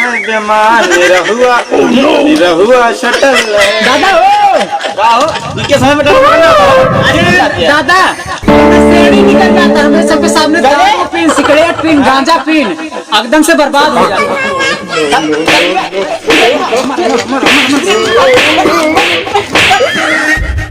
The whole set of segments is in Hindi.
बेमान रहुआ रहुआ शटल दादा इनके समय में दादा श्रेणी निकल जाता है हमें सबके सामने दारू पीन सिगरेट पीन गांजा पीन एकदम से बर्बाद हो जाता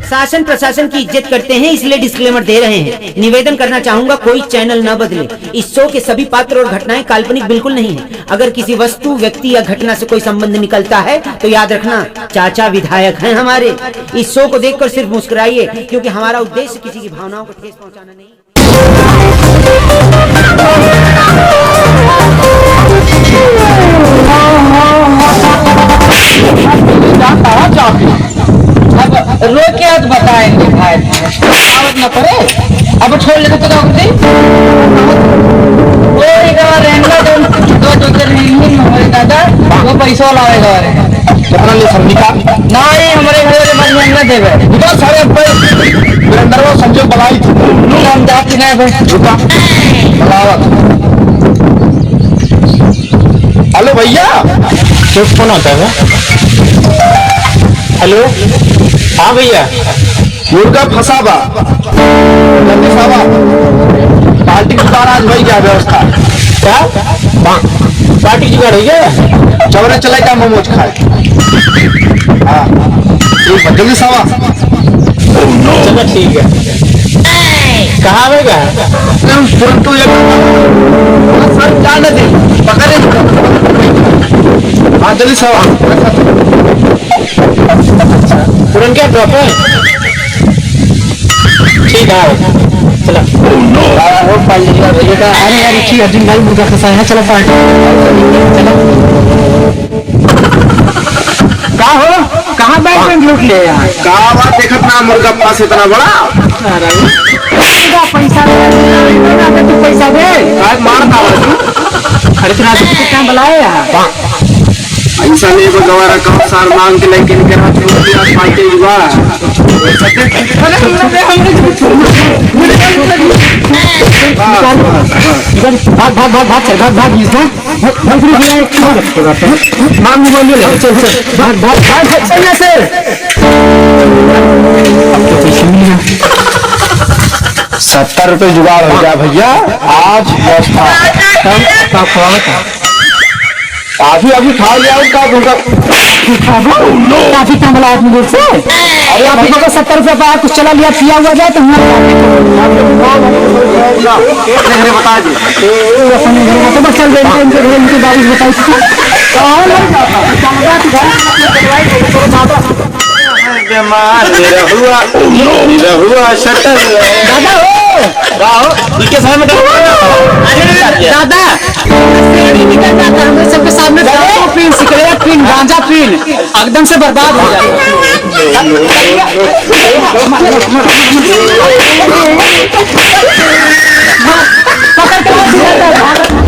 शासन प्रशासन की इज्जत करते हैं इसलिए डिस्क्लेमर दे रहे हैं। निवेदन करना चाहूंगा कोई चैनल न बदले। इस शो के सभी पात्र और घटनाएं काल्पनिक बिल्कुल नहीं है। अगर किसी वस्तु व्यक्ति या घटना से कोई संबंध निकलता है तो याद रखना चाचा विधायक हैं हमारे। इस शो को देखकर सिर्फ मुस्कुराइए क्योंकि हमारा उद्देश्य किसी की भावनाओं को ठेस पहुंचाना नहीं। रोक के आज बताएंगे भाई आवत न करे अब छोड़ लेते तो होती कोई का रहना दो नहीं होए दादा वो पैसा लाएगा रे कितना ले समझी का नहीं हमारे घर में बस महंगा देवे इधर सारे मेरे अंदर वो संजय बलाई थी हम जाती नहीं भाई रुका बलावत। हेलो भैया किस फोन आता है? हेलो हाँ भैया मुर्गा फंसा बा जल्दी सावा पार्टी की बार आज भाई क्या व्यवस्था क्या पार्टी की बार है चौरे चले क्या मोमोज खाए हाँ ठीक है जल्दी सावा चलो ठीक है कहाँ आएगा तुरंत सर जाने दे पकड़े हाँ जल्दी सावा तुरंत क्या ड्रॉप है ठीक है चलो अरे यार ठीक है दिन भाई मुर्गा फंसा है चलो पार्टी चलो कहाँ हो कहाँ बैठ में लूट ले यार कहाँ बात देखत ना मुर्गा पास इतना बड़ा पैसा तू पैसा दे मार अरे तुम क्या बुलाए यार ऐसा नहीं को गवारा कब सार मांग के लेकिन के हाथ में पार्टी हुआ भाग भाग भाग भाग भाग भाग इसमें मांग बोलिए चल चल भाग भाग भाग चलना सर 70 रुपए जुगाड़ हो गया भैया आज व्यवस्था काफी अभी खा लिया उनका काफी कम बोला आपने देर से अरे आप को 70 रुपए का कुछ चला लिया पिया हुआ जाए तो बता दी तो बस चल गए उनके बारिश बताई रहुआ शटल इनके समय में दादा श्रेणी निकल जाता है हमें सबके सामने दारू पीन सिगरेट पीन गांजा पीन एकदम से बर्बाद हो जाता है